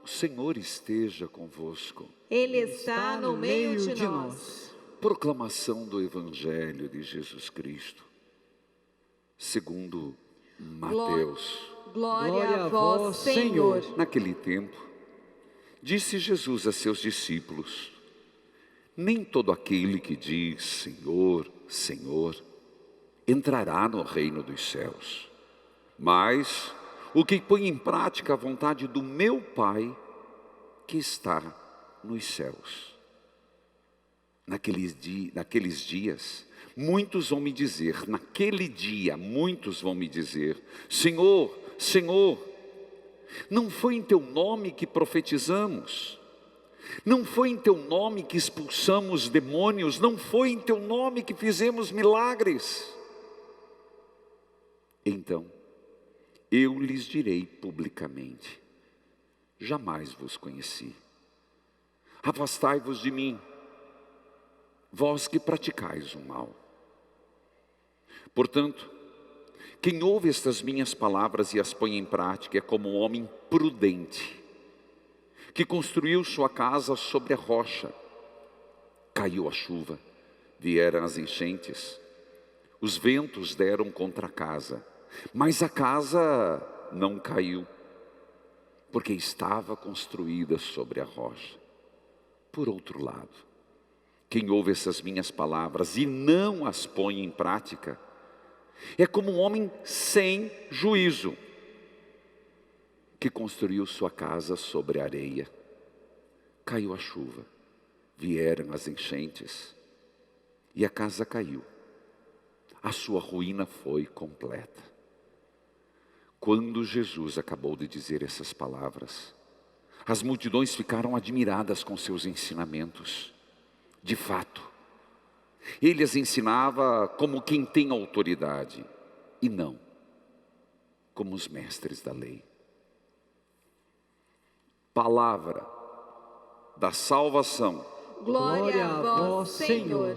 O Senhor esteja convosco. Ele está no meio de nós. Proclamação do Evangelho de Jesus Cristo, segundo Mateus. Glória a vós, Senhor. Naquele tempo, disse Jesus a seus discípulos: nem todo aquele que diz Senhor, Senhor, entrará no reino dos céus, mas o que põe em prática a vontade do meu Pai que está nos céus. Naqueles dias, muitos vão me dizer, naquele dia, muitos vão me dizer: Senhor, Senhor, não foi em teu nome que profetizamos? Não foi em teu nome que expulsamos demônios? Não foi em teu nome que fizemos milagres? Então, eu lhes direi publicamente: jamais vos conheci. Afastai-vos de mim, vós que praticais o mal. Portanto, quem ouve estas minhas palavras e as põe em prática é como um homem prudente, que construiu sua casa sobre a rocha. Caiu a chuva, vieram as enchentes, os ventos deram contra a casa, mas a casa não caiu, porque estava construída sobre a rocha. Por outro lado, quem ouve essas minhas palavras e não as põe em prática, é como um homem sem juízo, que construiu sua casa sobre a areia. Caiu a chuva, vieram as enchentes, e a casa caiu. A sua ruína foi completa. Quando Jesus acabou de dizer essas palavras, as multidões ficaram admiradas com seus ensinamentos. De fato, ele as ensinava como quem tem autoridade, e não como os mestres da lei. Palavra da salvação. Glória a vós, Senhor.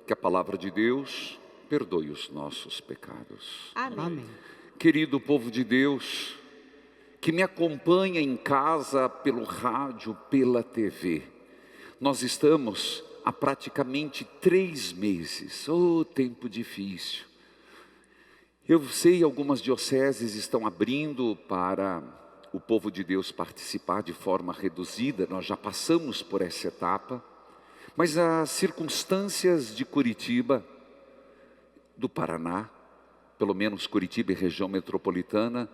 Que a palavra de Deus perdoe os nossos pecados. Amém. Querido povo de Deus, que me acompanha em casa, pelo rádio, pela TV, nós estamos há praticamente 3 meses, tempo difícil. Eu sei, algumas dioceses estão abrindo para o povo de Deus participar de forma reduzida, nós já passamos por essa etapa, mas as circunstâncias de Curitiba, do Paraná, pelo menos Curitiba e região metropolitana,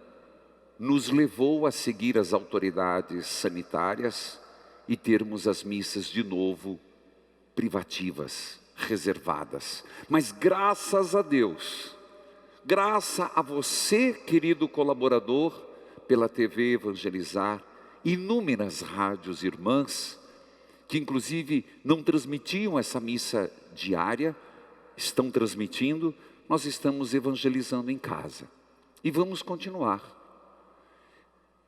nos levou a seguir as autoridades sanitárias e termos as missas de novo privativas, reservadas. Mas graças a Deus, graças a você, querido colaborador, pela TV Evangelizar, inúmeras rádios irmãs, que inclusive não transmitiam essa missa diária, estão transmitindo, nós estamos evangelizando em casa. E vamos continuar.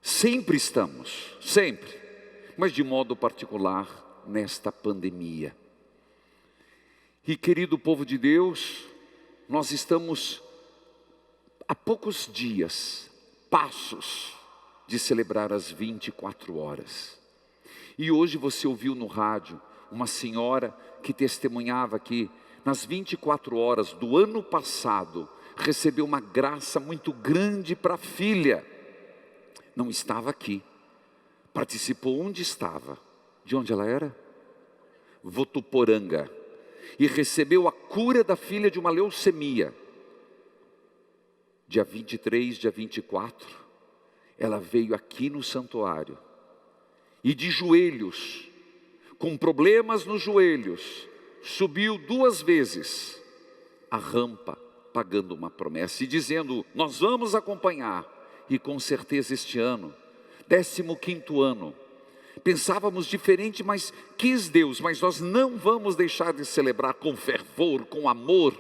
Sempre estamos, sempre, mas de modo particular nesta pandemia. E querido povo de Deus, nós estamos há poucos dias, passos de celebrar as 24 horas. E hoje você ouviu no rádio uma senhora que testemunhava que nas 24 horas do ano passado recebeu uma graça muito grande para a filha. Não estava aqui, participou onde estava. De onde ela era? Votuporanga. E recebeu a cura da filha de uma leucemia. Dia 23, dia 24, ela veio aqui no santuário. E de joelhos, com problemas nos joelhos, subiu 2 vezes a rampa, pagando uma promessa e dizendo: nós vamos acompanhar. E com certeza este ano, 15º ano, pensávamos diferente, mas quis Deus, mas nós não vamos deixar de celebrar com fervor, com amor,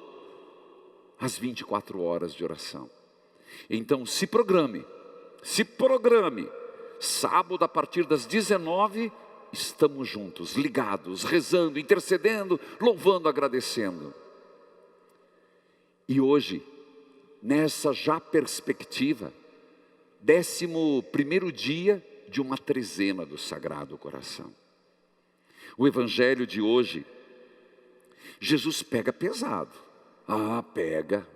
as 24 horas de oração. Então se programe, sábado a partir das 19, estamos juntos, ligados, rezando, intercedendo, louvando, agradecendo. E hoje, nessa já perspectiva, 11º dia de uma trezena do Sagrado Coração. O evangelho de hoje, Jesus pega pesado. Pega.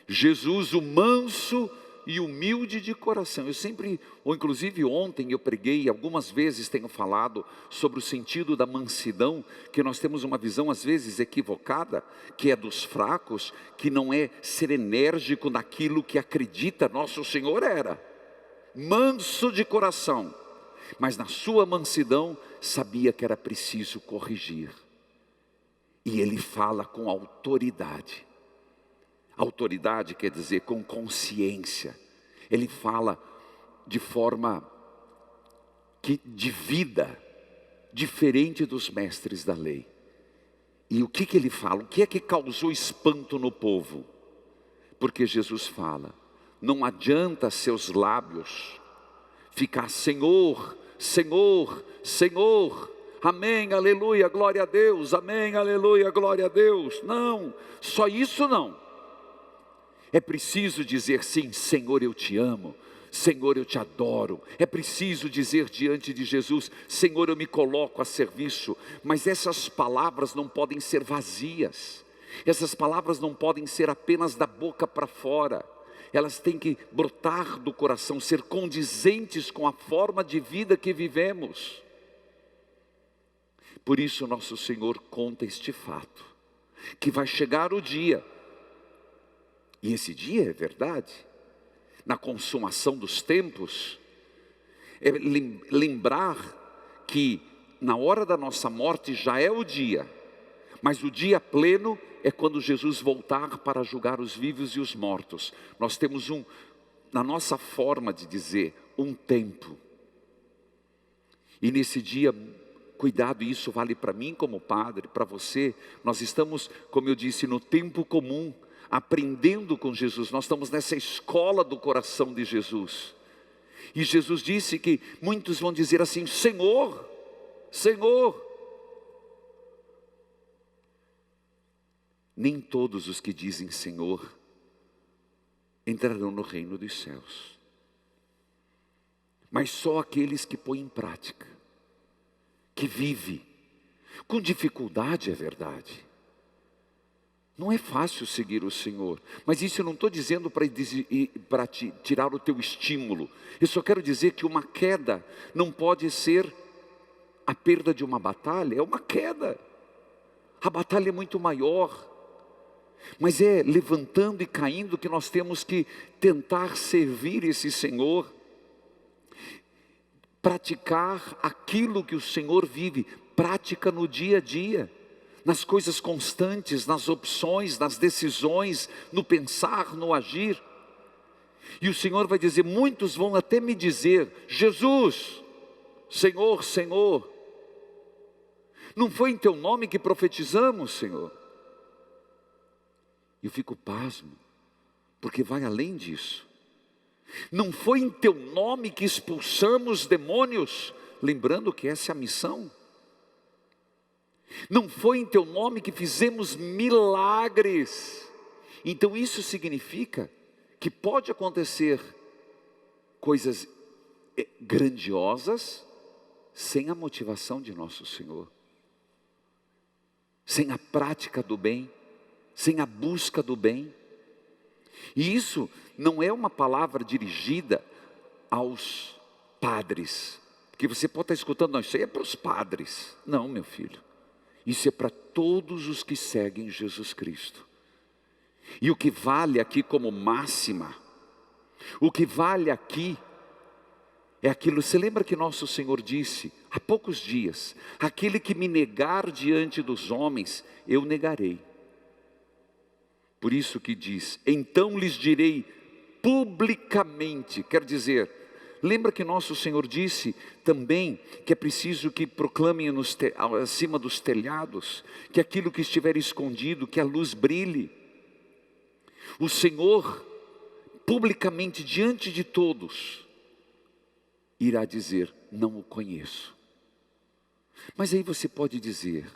Jesus, o manso e humilde de coração. Eu sempre, ou inclusive ontem eu preguei, algumas vezes tenho falado sobre o sentido da mansidão, que nós temos uma visão às vezes equivocada, que é dos fracos, que não é ser enérgico naquilo que acredita. Nosso Senhor era manso de coração, mas na sua mansidão sabia que era preciso corrigir. E ele fala com autoridade. Autoridade quer dizer com consciência. Ele fala de forma de vida, diferente dos mestres da lei. E o que ele fala? O que é que causou espanto no povo? Porque Jesus fala, não adianta seus lábios ficar Senhor, Senhor, Senhor, amém, aleluia, glória a Deus, amém, aleluia, glória a Deus. Não, só isso não. É preciso dizer sim, Senhor, eu te amo, Senhor, eu te adoro. É preciso dizer diante de Jesus, Senhor, eu me coloco a serviço. Mas essas palavras não podem ser vazias. Essas palavras não podem ser apenas da boca para fora. Elas têm que brotar do coração, ser condizentes com a forma de vida que vivemos. Por isso nosso Senhor conta este fato, que vai chegar o dia. E esse dia é verdade, na consumação dos tempos, é lembrar que na hora da nossa morte já é o dia, mas o dia pleno é quando Jesus voltar para julgar os vivos e os mortos. Nós temos na nossa forma de dizer, um tempo. E nesse dia, cuidado, isso vale para mim como padre, para você. Nós estamos, como eu disse, no tempo comum, aprendendo com Jesus. Nós estamos nessa escola do coração de Jesus. E Jesus disse que muitos vão dizer assim, Senhor, Senhor. Nem todos os que dizem Senhor entrarão no reino dos céus, mas só aqueles que põem em prática, que vivem com dificuldade, é verdade. Não é fácil seguir o Senhor, mas isso eu não estou dizendo para tirar o teu estímulo. Eu só quero dizer que uma queda não pode ser a perda de uma batalha. É uma queda, a batalha é muito maior, mas é levantando e caindo que nós temos que tentar servir esse Senhor, praticar aquilo que o Senhor vive, prática no dia a dia, nas coisas constantes, nas opções, nas decisões, no pensar, no agir. E o Senhor vai dizer, muitos vão até me dizer, Jesus, Senhor, Senhor, não foi em teu nome que profetizamos, Senhor? Eu fico pasmo, porque vai além disso. Não foi em teu nome que expulsamos demônios, lembrando que essa é a missão. Não foi em teu nome que fizemos milagres. Então isso significa que pode acontecer coisas grandiosas sem a motivação de nosso Senhor, sem a prática do bem, sem a busca do bem. E isso não é uma palavra dirigida aos padres, porque você pode estar escutando, não, isso aí é para os padres. Não, meu filho, isso é para todos os que seguem Jesus Cristo. E o que vale aqui como máxima, o que vale aqui é aquilo, você lembra que nosso Senhor disse há poucos dias, aquele que me negar diante dos homens, eu negarei. Por isso que diz, então lhes direi publicamente, quer dizer, lembra que nosso Senhor disse também que é preciso que proclamem acima dos telhados, que aquilo que estiver escondido, que a luz brilhe. O Senhor, publicamente diante de todos, irá dizer, não o conheço. Mas aí você pode dizer,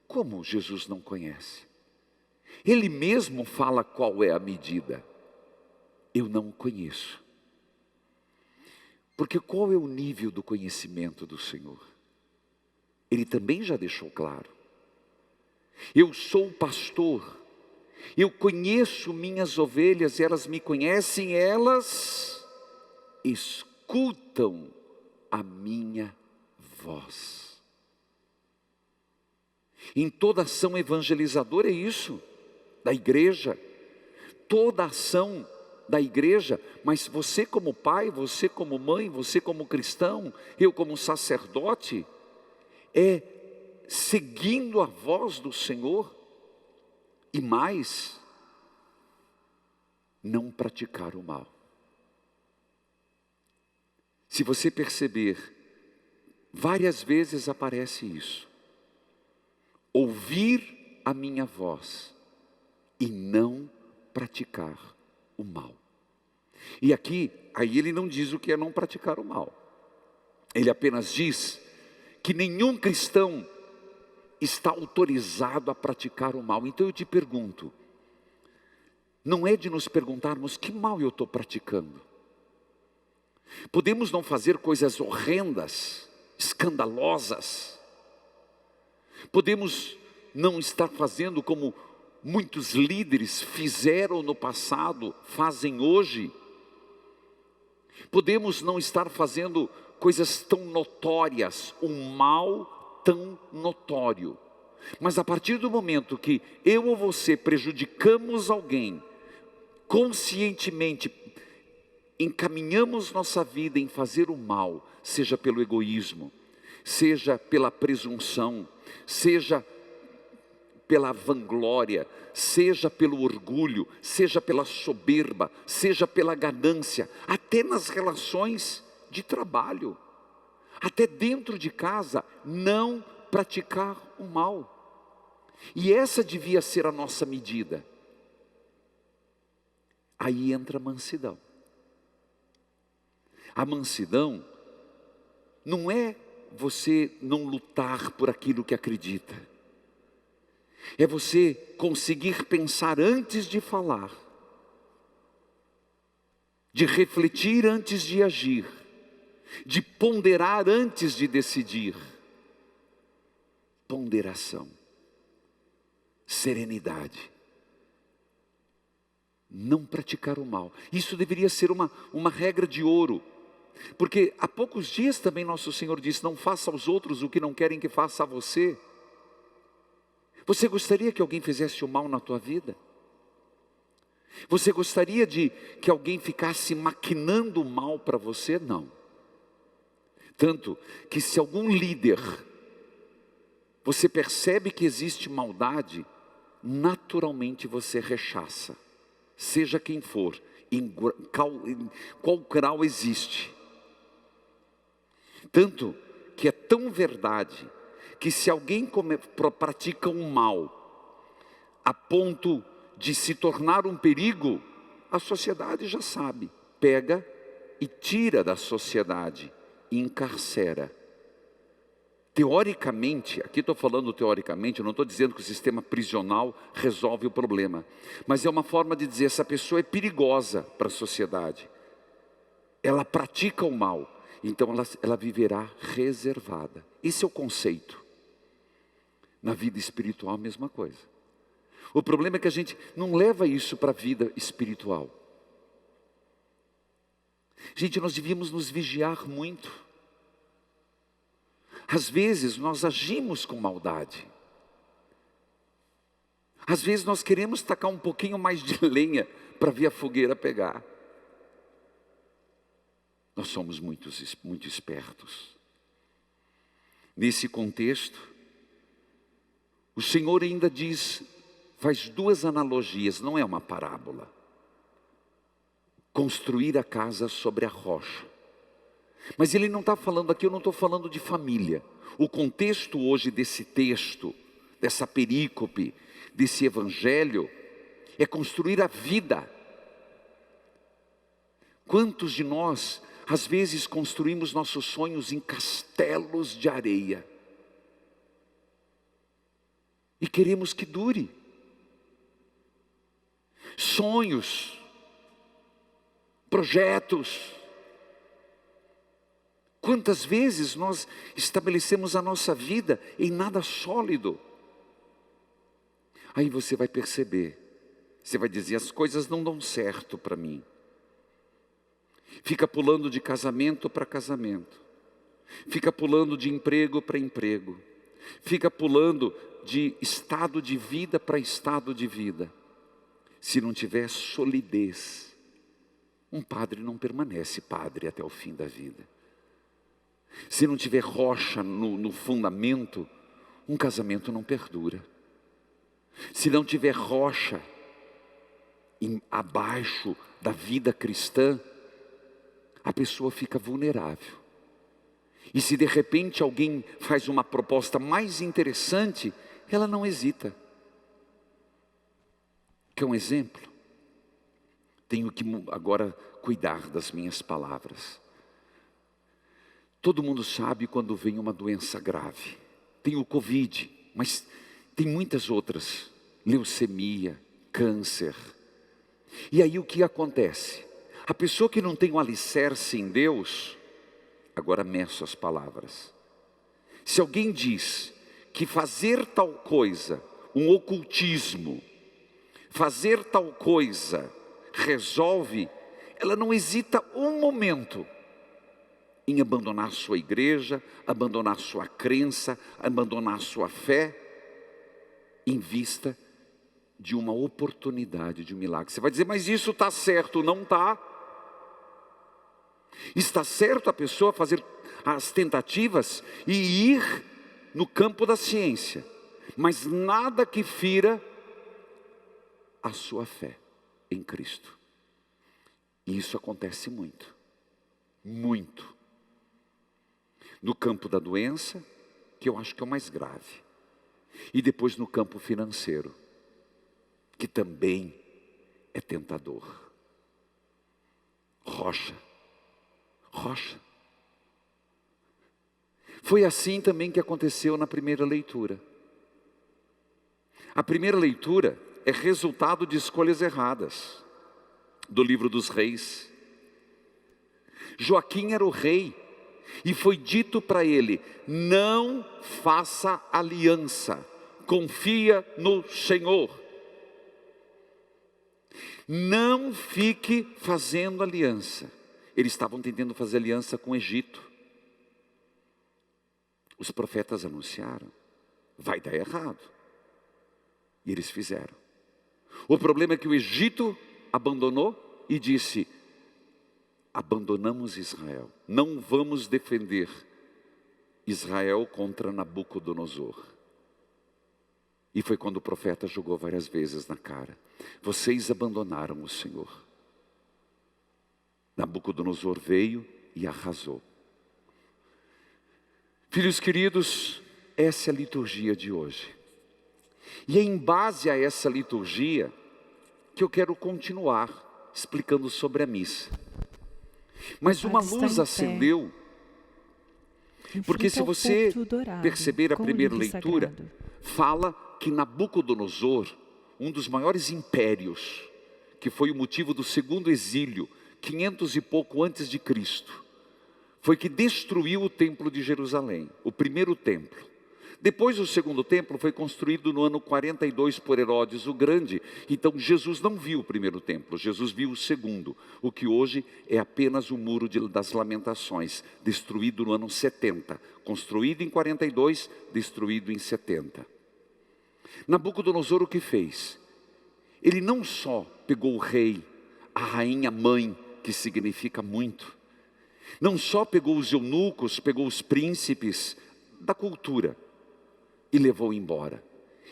como Jesus não conhece? Ele mesmo fala qual é a medida. Eu não o conheço. Porque qual é o nível do conhecimento do Senhor? Ele também já deixou claro. Eu sou o pastor, eu conheço minhas ovelhas, elas me conhecem, elas escutam a minha voz. Em toda ação evangelizadora é isso, da igreja, toda ação da igreja, mas você como pai, você como mãe, você como cristão, eu como sacerdote, é seguindo a voz do Senhor, e mais, não praticar o mal. Se você perceber, várias vezes aparece isso: ouvir a minha voz e não praticar o mal. E aqui, aí ele não diz o que é não praticar o mal. Ele apenas diz que nenhum cristão está autorizado a praticar o mal. Então eu te pergunto, não é de nos perguntarmos que mal eu estou praticando. Podemos não fazer coisas horrendas, escandalosas. Podemos não estar fazendo como muitos líderes fizeram no passado, fazem hoje. Podemos não estar fazendo coisas tão notórias, um mal tão notório. Mas a partir do momento que eu ou você prejudicamos alguém, conscientemente encaminhamos nossa vida em fazer o mal, seja pelo egoísmo, seja pela presunção, seja pela vanglória, seja pelo orgulho, seja pela soberba, seja pela ganância, até nas relações de trabalho, até dentro de casa, não praticar o mal. E essa devia ser a nossa medida. Aí entra a mansidão. A mansidão não é você não lutar por aquilo que acredita. É você conseguir pensar antes de falar, de refletir antes de agir, de ponderar antes de decidir. Ponderação, serenidade, não praticar o mal. Isso deveria ser uma regra de ouro, porque há poucos dias também nosso Senhor disse: não faça aos outros o que não querem que faça a você. Você gostaria que alguém fizesse o mal na tua vida? Você gostaria de que alguém ficasse maquinando o mal para você? Não. Tanto que se algum líder, você percebe que existe maldade, naturalmente você rechaça, seja quem for, em qual grau existe. Tanto que é tão verdade, que se alguém pratica um mal, a ponto de se tornar um perigo, a sociedade já sabe, pega e tira da sociedade, e encarcera. Teoricamente, aqui estou falando teoricamente, eu não estou dizendo que o sistema prisional resolve o problema, mas é uma forma de dizer: essa pessoa é perigosa para a sociedade, ela pratica o mal, então ela viverá reservada. Esse é o conceito. Na vida espiritual a mesma coisa. O problema é que a gente não leva isso para a vida espiritual. Gente, nós devíamos nos vigiar muito. Às vezes nós agimos com maldade. Às vezes nós queremos tacar um pouquinho mais de lenha para ver a fogueira pegar. Nós somos muito espertos. Nesse contexto, o Senhor ainda diz, faz duas analogias, não é uma parábola. Construir a casa sobre a rocha. Mas ele não está falando aqui, eu não estou falando de família. O contexto hoje desse texto, dessa perícope, desse evangelho, é construir a vida. Quantos de nós, às vezes, construímos nossos sonhos em castelos de areia? E queremos que dure. Sonhos, projetos, Quantas vezes nós estabelecemos a nossa vida em nada sólido? Aí você vai perceber, você vai dizer, as coisas não dão certo para mim. Fica pulando de casamento para casamento, fica pulando de emprego para emprego, fica pulando de estado de vida para estado de vida. Se não tiver solidez, um padre não permanece padre até o fim da vida. Se não tiver rocha no fundamento, um casamento não perdura. Se não tiver rocha abaixo da vida cristã, a pessoa fica vulnerável. E se de repente alguém faz uma proposta mais interessante, ela não hesita. Quer um exemplo? Tenho que agora cuidar das minhas palavras. Todo mundo sabe quando vem uma doença grave. Tem o Covid, mas tem muitas outras. Leucemia, câncer. E aí o que acontece? A pessoa que não tem um alicerce em Deus, agora meço as palavras. Se alguém diz que fazer tal coisa, um ocultismo, fazer tal coisa resolve, ela não hesita um momento em abandonar sua igreja, abandonar sua crença, abandonar sua fé, em vista de uma oportunidade de um milagre. Você vai dizer, mas isso está certo? Não está. Está certo a pessoa fazer as tentativas e ir no campo da ciência, mas nada que fira a sua fé em Cristo. E isso acontece muito, muito. No campo da doença, que eu acho que é o mais grave, e depois no campo financeiro, que também é tentador. Rocha. Foi assim também que aconteceu na primeira leitura. A primeira leitura é resultado de escolhas erradas do livro dos reis. Joaquim era o rei e foi dito para ele, não faça aliança, confia no Senhor. Não fique fazendo aliança. Eles estavam tentando fazer aliança com o Egito. Os profetas anunciaram, vai dar errado. E eles fizeram. O problema é que o Egito abandonou e disse, abandonamos Israel. Não vamos defender Israel contra Nabucodonosor. E foi quando o profeta jogou várias vezes na cara. Vocês abandonaram o Senhor. Nabucodonosor veio e arrasou. Filhos queridos, essa é a liturgia de hoje. E é em base a essa liturgia que eu quero continuar explicando sobre a missa. Mas uma luz acendeu, porque se você perceber a primeira leitura, fala que Nabucodonosor, um dos maiores impérios, que foi o motivo do segundo exílio, 500 e pouco antes de Cristo, foi que destruiu o templo de Jerusalém, o primeiro templo. Depois o segundo templo foi construído no ano 42 por Herodes o Grande. Então Jesus não viu o primeiro templo, Jesus viu o segundo, o que hoje é apenas o muro das lamentações, destruído no ano 70, construído em 42, destruído em 70. Nabucodonosor o que fez? Ele não só pegou o rei, a rainha mãe, que significa muito, não só pegou os eunucos, pegou os príncipes da cultura e levou embora.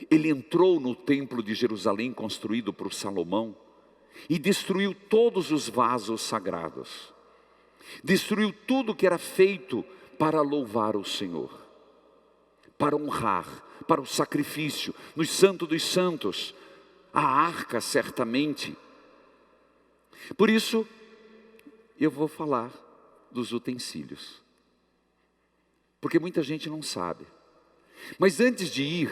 Ele entrou no templo de Jerusalém construído por Salomão e destruiu todos os vasos sagrados. Destruiu tudo que era feito para louvar o Senhor, para honrar, para o sacrifício, nos santos dos santos, a arca certamente. Por isso, eu vou falar dos utensílios, porque muita gente não sabe. Mas antes de ir,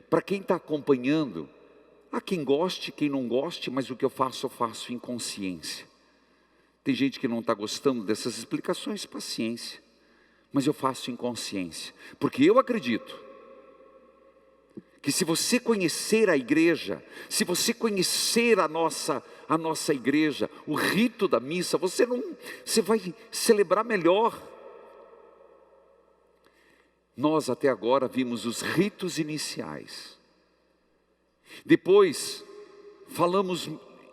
para quem está acompanhando, há quem goste, quem não goste, mas o que eu faço em consciência. Tem gente que não está gostando dessas explicações, paciência. mas eu faço em consciência, porque eu acredito que se você conhecer a igreja, se você conhecer a nossa igreja, o rito da missa, você vai celebrar melhor. Nós até agora vimos os ritos iniciais. Depois falamos,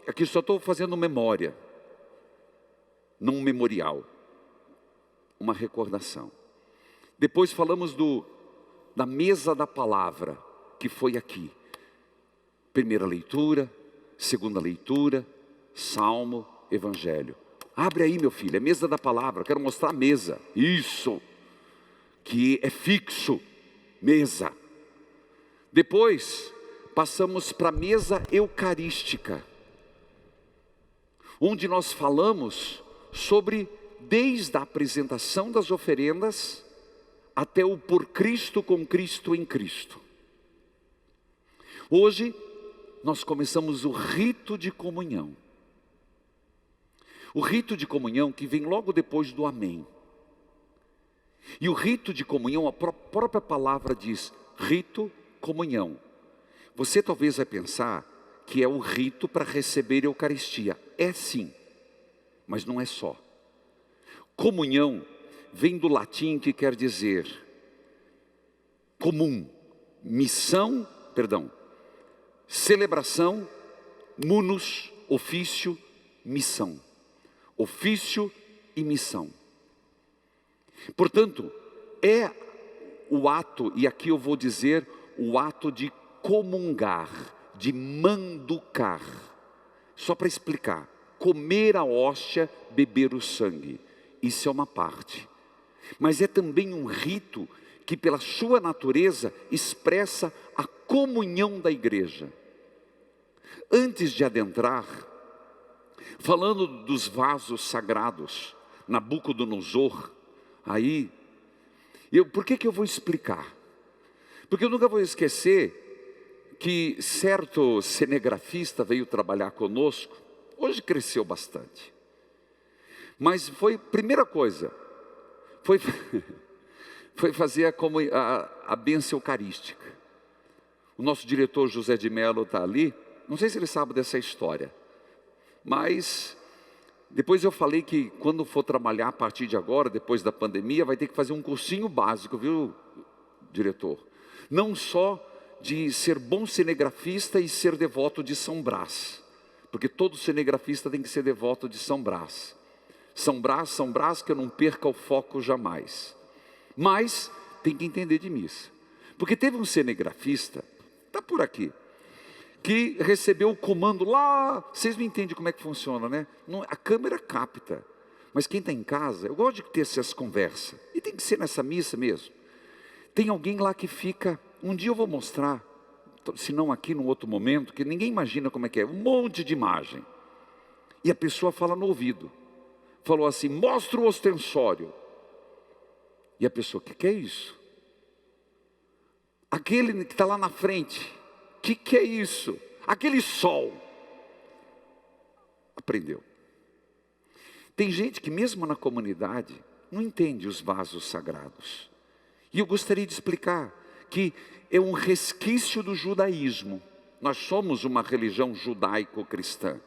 aqui só estou fazendo memória, não um memorial, uma recordação. Depois falamos da mesa da palavra, que foi aqui. Primeira leitura, segunda leitura, salmo, evangelho. Abre aí, meu filho, é mesa da palavra, quero mostrar a mesa. Isso, que é fixo, mesa. Depois passamos para a mesa eucarística, onde nós falamos sobre, desde a apresentação das oferendas, até o por Cristo, com Cristo, em Cristo. Hoje, nós começamos o rito de comunhão. O rito de comunhão que vem logo depois do amém. E o rito de comunhão, a própria palavra diz, rito, comunhão. Você talvez vai pensar que é o rito para receber a Eucaristia. É sim, mas não é só. Comunhão vem do latim que quer dizer comum, celebração, munus, ofício, missão. Ofício e missão. Portanto, é o ato, e aqui eu vou dizer, o ato de comungar, de manducar. Só para explicar, comer a hóstia, beber o sangue. Isso é uma parte. Mas é também um rito que pela sua natureza expressa a comunhão da igreja. Antes de adentrar, falando dos vasos sagrados, Nabucodonosor, aí, por que eu vou explicar? Porque eu nunca vou esquecer que certo cinegrafista veio trabalhar conosco, hoje cresceu bastante, mas foi, primeira coisa, foi fazer a bênção eucarística. O nosso diretor José de Mello está ali, não sei se ele sabe dessa história, mas depois eu falei que quando for trabalhar a partir de agora, depois da pandemia, vai ter que fazer um cursinho básico, viu, diretor? Não só de ser bom cinegrafista e ser devoto de São Brás, porque todo cinegrafista tem que ser devoto de São Brás. São Brás, que eu não perca o foco jamais. Mas tem que entender de missa, porque teve um cinegrafista, está por aqui, que recebeu o comando lá, vocês não entendem como é que funciona, né? A câmera capta, mas quem está em casa, eu gosto de ter essas conversas, e tem que ser nessa missa mesmo. Tem alguém lá que fica, um dia eu vou mostrar, se não aqui num outro momento, que ninguém imagina como é que é, um monte de imagem, e a pessoa fala no ouvido, falou assim, mostra o ostensório, e a pessoa, o que é isso? Aquele que está lá na frente, o que é isso? Aquele sol. Aprendeu. Tem gente que mesmo na comunidade não entende os vasos sagrados. E eu gostaria de explicar que é um resquício do judaísmo. Nós somos uma religião judaico-cristã.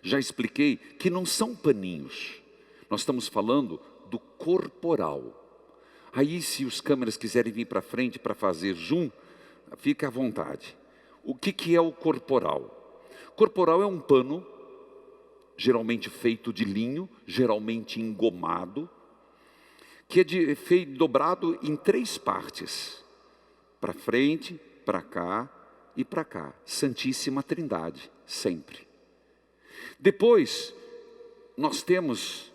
Já expliquei que não são paninhos. Nós estamos falando do corporal. Aí se os câmeras quiserem vir para frente para fazer zoom, fica à vontade. O que é o corporal? Corporal é um pano, geralmente feito de linho, geralmente engomado, que é feito dobrado em 3 partes. Para frente, para cá e para cá. Santíssima Trindade, sempre. Depois, nós temos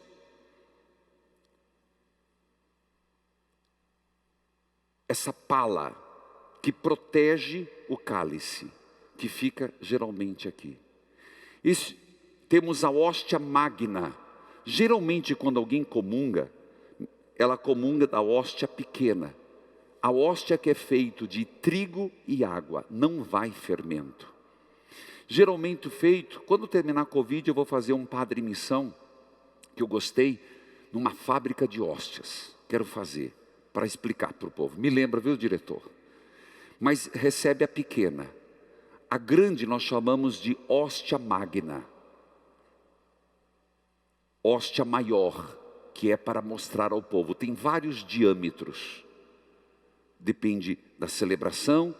essa pala que protege o cálice, que fica geralmente aqui. Temos a hóstia magna. Geralmente quando alguém comunga, ela comunga da hóstia pequena. A hóstia que é feito de trigo e água, não vai fermento. Geralmente feito, quando terminar a Covid eu vou fazer um padre missão, que eu gostei, numa fábrica de hóstias. quero fazer para explicar para o povo. Me lembra, viu, diretor? Mas recebe a pequena. A grande nós chamamos de hóstia magna. Hóstia maior, que é para mostrar ao povo. Tem vários diâmetros. Depende da celebração,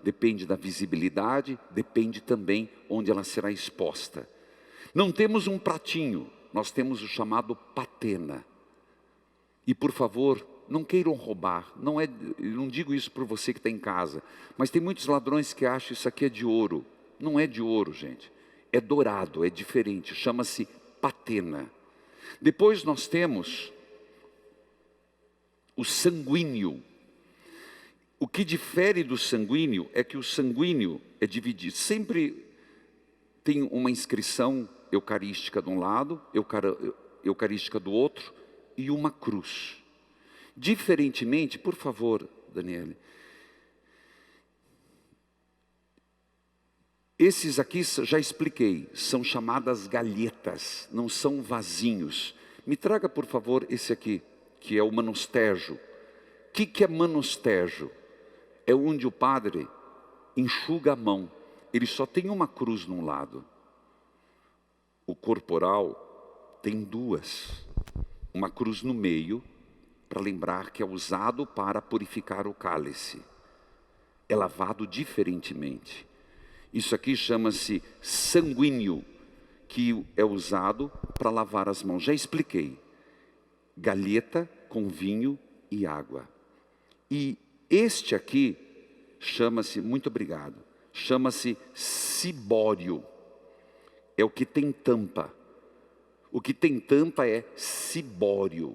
depende da visibilidade, depende também onde ela será exposta. Não temos um pratinho, nós temos o chamado patena. E por favor, não queiram roubar, não digo isso por você que está em casa, mas tem muitos ladrões que acham isso aqui é de ouro. Não é de ouro, gente, é dourado, é diferente, chama-se patena. Depois nós temos o sanguíneo. O que difere do sanguíneo é que o sanguíneo é dividido, sempre tem uma inscrição eucarística de um lado, eucarística do outro, e uma cruz. Diferentemente, por favor, Daniele, esses aqui já expliquei, são chamadas galhetas, não são vasinhos. Me traga, por favor, esse aqui, que é o manustejo. O que é manustejo? É onde o padre enxuga a mão. Ele só tem uma cruz num lado. O corporal tem duas. Uma cruz no meio, para lembrar que é usado para purificar o cálice. É lavado diferentemente. Isso aqui chama-se sanguíneo, que é usado para lavar as mãos. Já expliquei. Galheta com vinho e água. E este aqui chama-se, muito obrigado, chama-se cibório. É o que tem tampa. O que tem tampa é cibório,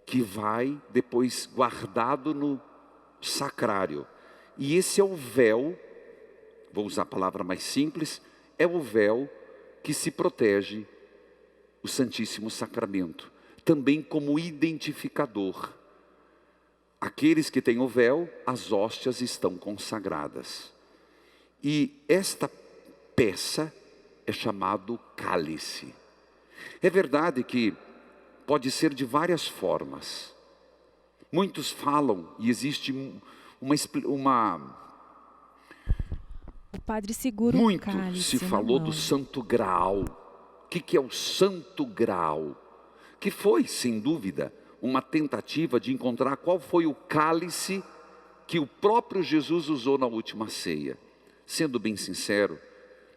que vai depois guardado no sacrário. E esse é o véu, vou usar a palavra mais simples, é o véu que se protege o Santíssimo Sacramento, também como identificador. Aqueles que têm o véu, as hóstias estão consagradas. E esta peça é chamado cálice. É verdade que pode ser de várias formas. Muitos falam, e existe uma O padre segura muito o cálice se falou do Santo Graal. O que é o Santo Graal? Que foi, sem dúvida, uma tentativa de encontrar qual foi o cálice que o próprio Jesus usou na última ceia. Sendo bem sincero,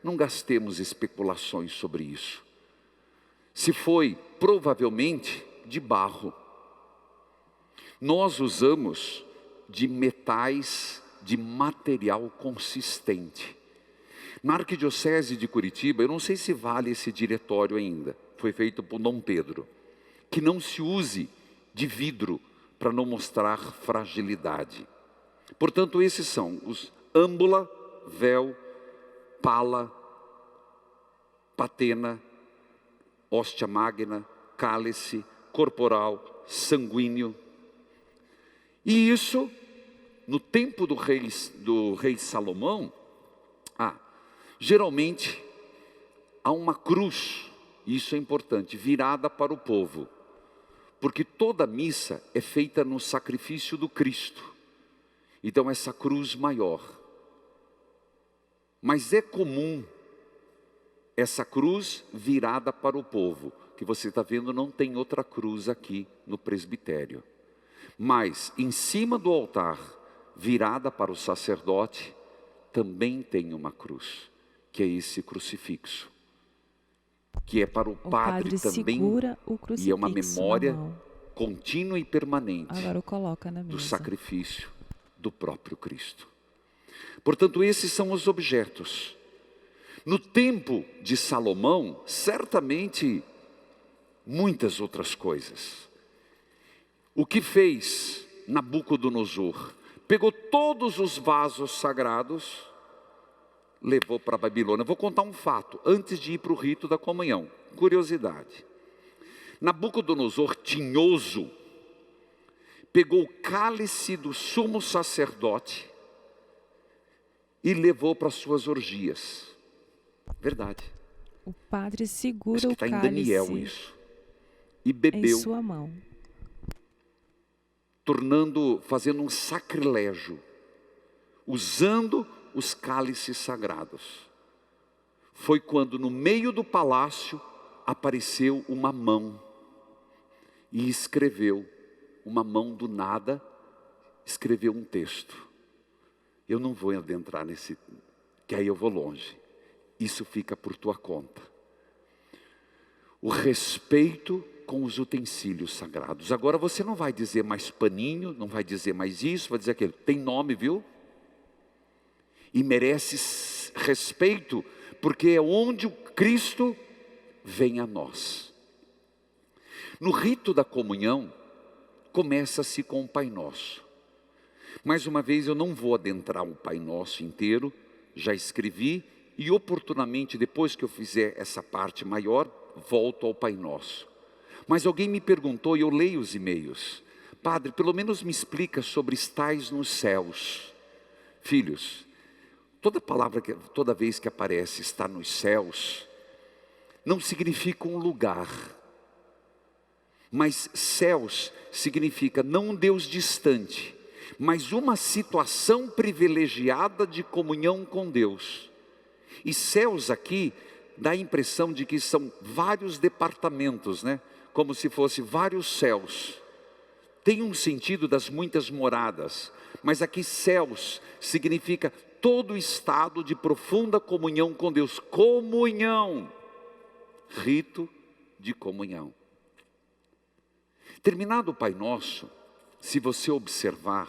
não gastemos especulações sobre isso. Se foi, provavelmente, de barro. Nós usamos de metais, de material consistente. Na Arquidiocese de Curitiba, eu não sei se vale esse diretório ainda, foi feito por Dom Pedro, que não se use de vidro para não mostrar fragilidade. Portanto, esses são os âmbula, véu, pala, patena, hóstia magna, cálice, corporal, sanguíneo. E isso, no tempo do rei Salomão, geralmente há uma cruz, isso é importante, virada para o povo. Porque toda missa é feita no sacrifício do Cristo. Então essa cruz maior. Mas é comum essa cruz virada para o povo. Que você está vendo, não tem outra cruz aqui no presbitério. Mas em cima do altar, virada para o sacerdote, também tem uma cruz. Que é esse crucifixo. Que é para o padre também, e é uma memória contínua e permanente do sacrifício do próprio Cristo. Portanto, esses são os objetos. No tempo de Salomão, certamente, muitas outras coisas. O que fez Nabucodonosor? Pegou todos os vasos sagrados, levou para a Babilônia. Vou contar um fato, antes de ir para o rito da comunhão. Curiosidade. Nabucodonosor, tinhoso, pegou o cálice do sumo sacerdote e levou para suas orgias. Verdade. O padre segura o cálice. Está em Daniel isso. E bebeu. Em sua mão. fazendo um sacrilégio, usando os cálices sagrados. Foi quando no meio do palácio apareceu uma mão e escreveu, uma mão do nada, escreveu um texto. Eu não vou adentrar nesse, que aí eu vou longe. Isso fica por tua conta. O respeito com os utensílios sagrados. Agora você não vai dizer mais paninho, não vai dizer mais isso, vai dizer aquilo. Tem nome, viu? E merece respeito, porque é onde o Cristo vem a nós. No rito da comunhão, começa-se com o Pai Nosso. Mais uma vez, eu não vou adentrar o Pai Nosso inteiro, já escrevi, e oportunamente, depois que eu fizer essa parte maior, volto ao Pai Nosso. Mas alguém me perguntou, e eu leio os e-mails: Padre, pelo menos me explica sobre estais nos céus. Filhos, toda vez que aparece está nos céus, não significa um lugar. Mas céus significa não um Deus distante, mas uma situação privilegiada de comunhão com Deus. E céus aqui dá a impressão de que são vários departamentos, né? Como se fosse vários céus. Tem um sentido das muitas moradas, mas aqui céus significa todo estado de profunda comunhão com Deus. Comunhão, rito de comunhão. Terminado o Pai Nosso, se você observar,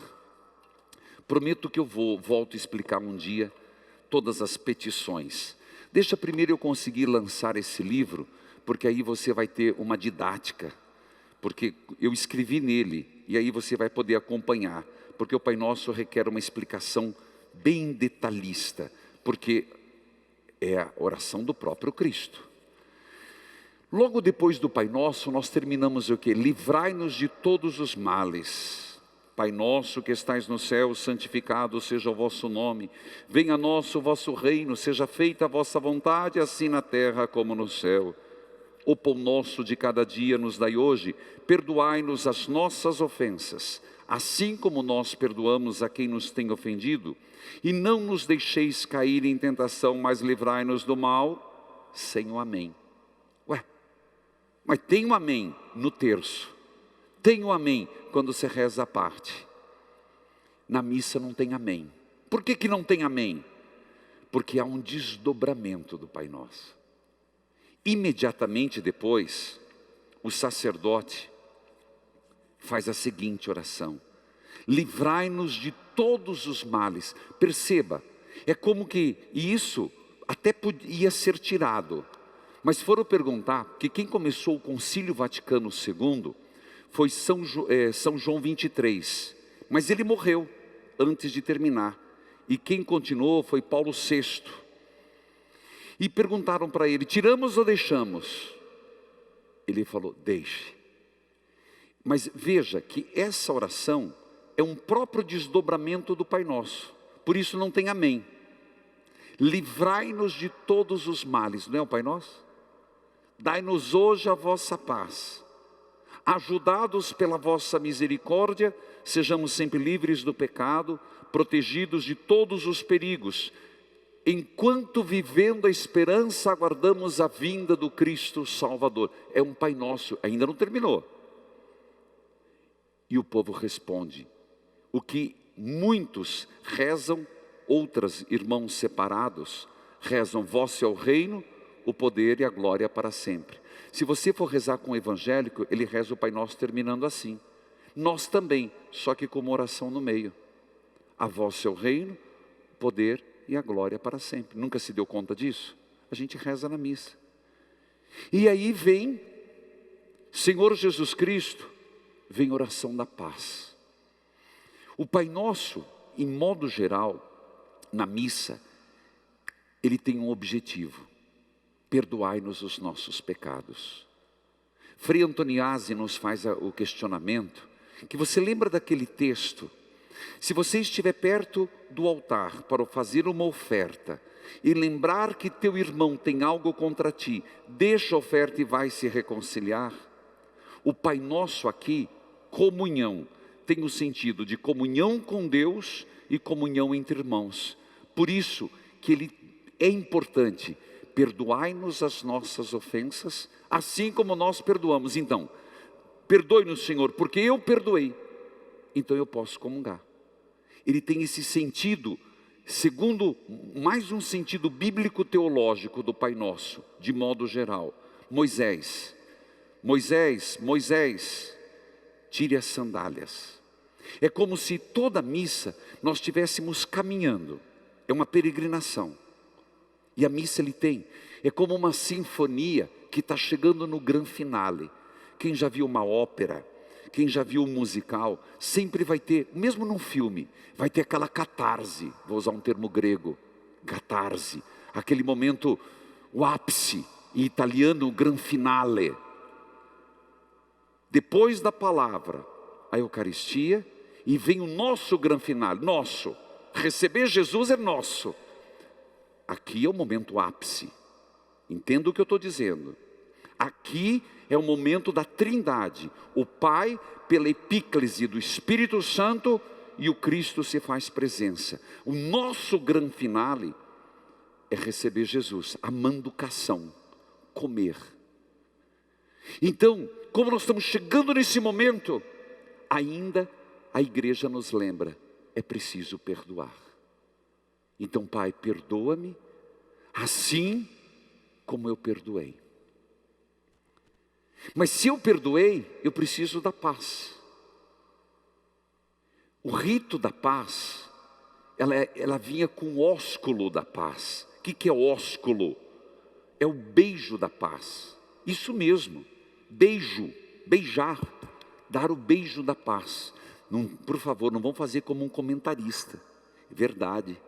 prometo que eu volto a explicar um dia todas as petições. Deixa primeiro eu conseguir lançar esse livro, porque aí você vai ter uma didática, porque eu escrevi nele, e aí você vai poder acompanhar, porque o Pai Nosso requer uma explicação bem detalhista, porque é a oração do próprio Cristo. Logo depois do Pai Nosso, nós terminamos o quê? Livrai-nos de todos os males. Pai nosso que estais no céu, santificado seja o vosso nome. Venha a nós o vosso reino, seja feita a vossa vontade, assim na terra como no céu. O pão nosso de cada dia nos dai hoje. Perdoai-nos as nossas ofensas, assim como nós perdoamos a quem nos tem ofendido. E não nos deixeis cair em tentação, mas livrai-nos do mal, sem o amém. Ué, mas tem um amém no terço. Tem um amém quando você reza a parte. Na missa não tem amém. Por que não tem amém? Porque há um desdobramento do Pai Nosso. Imediatamente depois, o sacerdote faz a seguinte oração: livrai-nos de todos os males. Perceba, é como que isso até podia ser tirado. Mas foram perguntar, que quem começou o Concílio Vaticano II foi São João 23, mas ele morreu antes de terminar. E quem continuou foi Paulo VI. E perguntaram para ele: tiramos ou deixamos? Ele falou: deixe. Mas veja que essa oração é um próprio desdobramento do Pai Nosso. Por isso não tem amém. Livrai-nos de todos os males, não é o Pai Nosso? Dai-nos hoje a vossa paz. Ajudados pela vossa misericórdia, sejamos sempre livres do pecado, protegidos de todos os perigos, enquanto vivendo a esperança aguardamos a vinda do Cristo Salvador. É um Pai Nosso, ainda não terminou. E o povo responde o que muitos rezam, outros irmãos separados rezam: vosso é o reino, o poder e a glória para sempre. Se você for rezar com o evangélico, ele reza o Pai Nosso terminando assim. Nós também, só que com uma oração no meio: a vosso é o reino, o poder e a glória para sempre. Nunca se deu conta disso? A gente reza na missa. E aí vem Senhor Jesus Cristo, vem a oração da paz. O Pai Nosso, em modo geral, na missa, ele tem um objetivo: perdoai-nos os nossos pecados. Frei Antoniazzi nos faz o questionamento, que você lembra daquele texto: se você estiver perto do altar para fazer uma oferta, e lembrar que teu irmão tem algo contra ti, deixa a oferta e vai se reconciliar. O Pai Nosso aqui, comunhão, tem o sentido de comunhão com Deus e comunhão entre irmãos. Por isso que ele é importante. Perdoai-nos as nossas ofensas, assim como nós perdoamos. Então, perdoe-nos, Senhor, porque eu perdoei. Então eu posso comungar. Ele tem esse sentido, segundo mais um sentido bíblico teológico do Pai Nosso, de modo geral. Moisés, tire as sandálias. É como se toda missa nós estivéssemos caminhando. É uma peregrinação. E a missa é como uma sinfonia que está chegando no grande finale. Quem já viu uma ópera, quem já viu um musical, sempre vai ter, mesmo num filme, vai ter aquela catarse, vou usar um termo grego, catarse, aquele momento, o ápice, em italiano, o gran finale. Depois da palavra, a Eucaristia, e vem o nosso gran finale, nosso. Receber Jesus é nosso. Aqui é o momento ápice. Entenda o que eu estou dizendo. Aqui é o momento da Trindade. O Pai, pela epíclese do Espírito Santo, e o Cristo se faz presença. O nosso gran finale é receber Jesus, a manducação, comer. Então, como nós estamos chegando nesse momento, ainda a igreja nos lembra, é preciso perdoar. Então, Pai, perdoa-me, assim como eu perdoei. Mas se eu perdoei, eu preciso da paz. O rito da paz, ela vinha com o ósculo da paz. O que é ósculo? É o beijo da paz. Isso mesmo, beijo, beijar, dar o beijo da paz. Não, por favor, não vamos fazer como um comentarista, é verdade.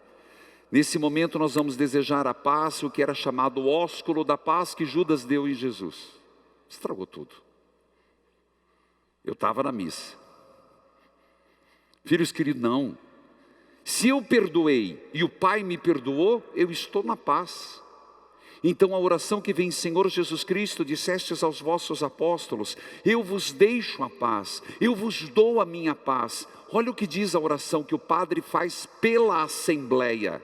Nesse momento nós vamos desejar a paz, o que era chamado o ósculo da paz que Judas deu em Jesus. Estragou tudo. Eu estava na missa. Filhos queridos, não. Se eu perdoei e o Pai me perdoou, eu estou na paz. Então a oração que vem, Senhor Jesus Cristo, dissestes aos vossos apóstolos, eu vos deixo a paz, eu vos dou a minha paz. Olha o que diz a oração que o padre faz pela Assembleia.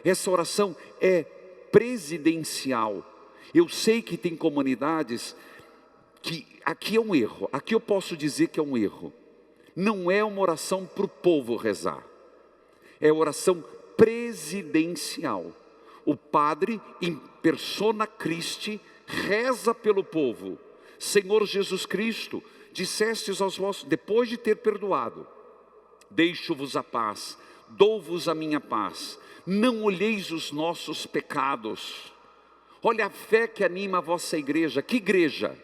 Essa oração é presidencial. Eu sei que tem comunidades que aqui é um erro, aqui eu posso dizer que é um erro. Não é uma oração para o povo rezar, é oração presidencial. O padre, em persona Christi, reza pelo povo. Senhor Jesus Cristo, dissestes aos vossos, depois de ter perdoado, deixo-vos a paz, dou-vos a minha paz, não olheis os nossos pecados. Olha a fé que anima a vossa igreja. Que igreja?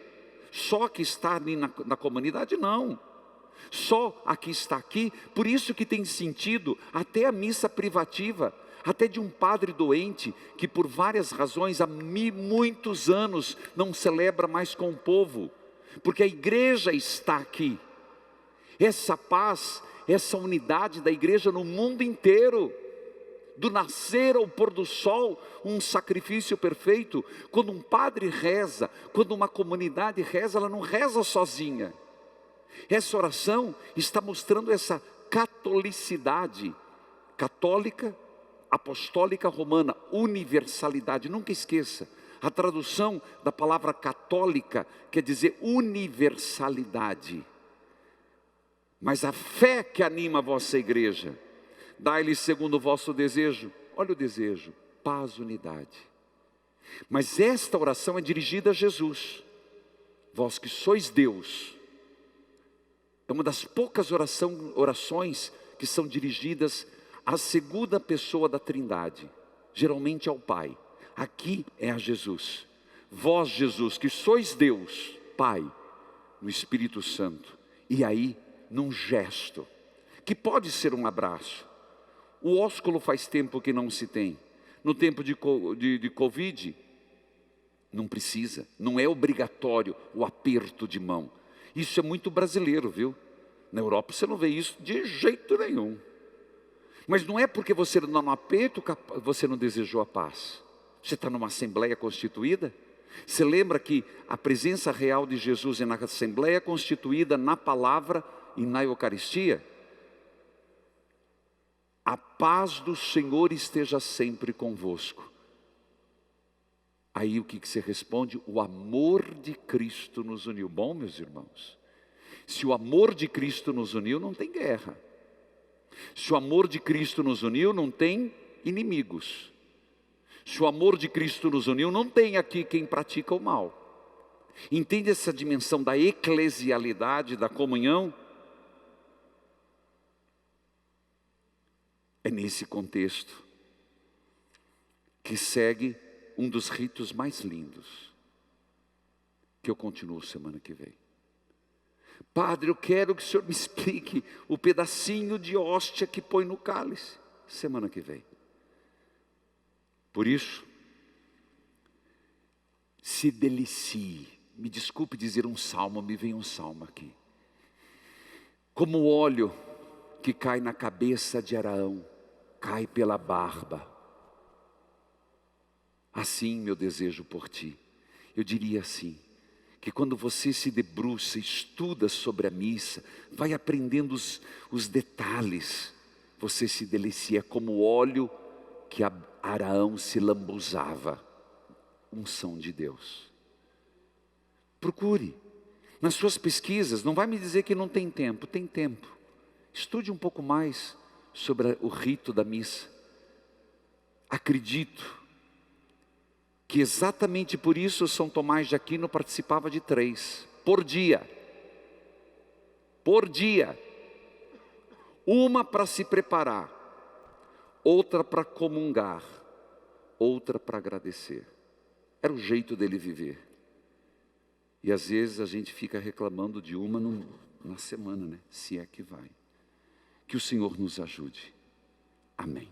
Só que está ali na comunidade? Não. Só a que está aqui. Por isso que tem sentido até a missa privativa, até de um padre doente, que por várias razões, há muitos anos, não celebra mais com o povo, porque a igreja está aqui. Essa paz, essa unidade da igreja no mundo inteiro, do nascer ao pôr do sol, um sacrifício perfeito. Quando um padre reza, quando uma comunidade reza, ela não reza sozinha. Essa oração está mostrando essa catolicidade, católica, apostólica romana, universalidade. Nunca esqueça, a tradução da palavra católica quer dizer universalidade. Mas a fé que anima a vossa igreja, dai-lhe segundo o vosso desejo. Olha o desejo, paz, unidade. Mas esta oração é dirigida a Jesus. Vós que sois Deus. É uma das poucas orações que são dirigidas à segunda pessoa da Trindade. Geralmente ao Pai. Aqui é a Jesus. Vós, Jesus, que sois Deus, Pai, no Espírito Santo. E aí, num gesto, que pode ser um abraço. O ósculo faz tempo que não se tem. No tempo de Covid, não precisa, não é obrigatório o aperto de mão. Isso é muito brasileiro, viu? Na Europa você não vê isso de jeito nenhum. Mas não é porque você não aperto, você não desejou a paz. Você está numa assembleia constituída? Você lembra que a presença real de Jesus é na assembleia constituída na palavra e na Eucaristia, a paz do Senhor esteja sempre convosco. Aí o que você responde? O amor de Cristo nos uniu. Bom, meus irmãos, se o amor de Cristo nos uniu, não tem guerra. Se o amor de Cristo nos uniu, não tem inimigos. Se o amor de Cristo nos uniu, não tem aqui quem pratica o mal. Entende essa dimensão da eclesialidade, da comunhão? É nesse contexto que segue um dos ritos mais lindos, que eu continuo semana que vem. Padre, eu quero que o senhor me explique o pedacinho de hóstia que põe no cálice. Semana que vem. Por isso, se delicie. Me desculpe dizer um salmo, me vem um salmo aqui. Como o óleo que cai na cabeça de Araão, cai pela barba. Assim meu desejo por ti. Eu diria assim, que quando você se debruça, estuda sobre a missa, vai aprendendo os detalhes, você se delicia como o óleo que Araão se lambuzava, unção de Deus. Procure, nas suas pesquisas, não vai me dizer que não tem tempo, tem tempo. Estude um pouco mais sobre o rito da missa. Acredito que exatamente por isso São Tomás de Aquino participava de 3, por dia. Por dia. Uma para se preparar, outra para comungar, outra para agradecer. Era o jeito dele viver. E às vezes a gente fica reclamando de uma na semana, né? Se é que vai. Que o Senhor nos ajude. Amém.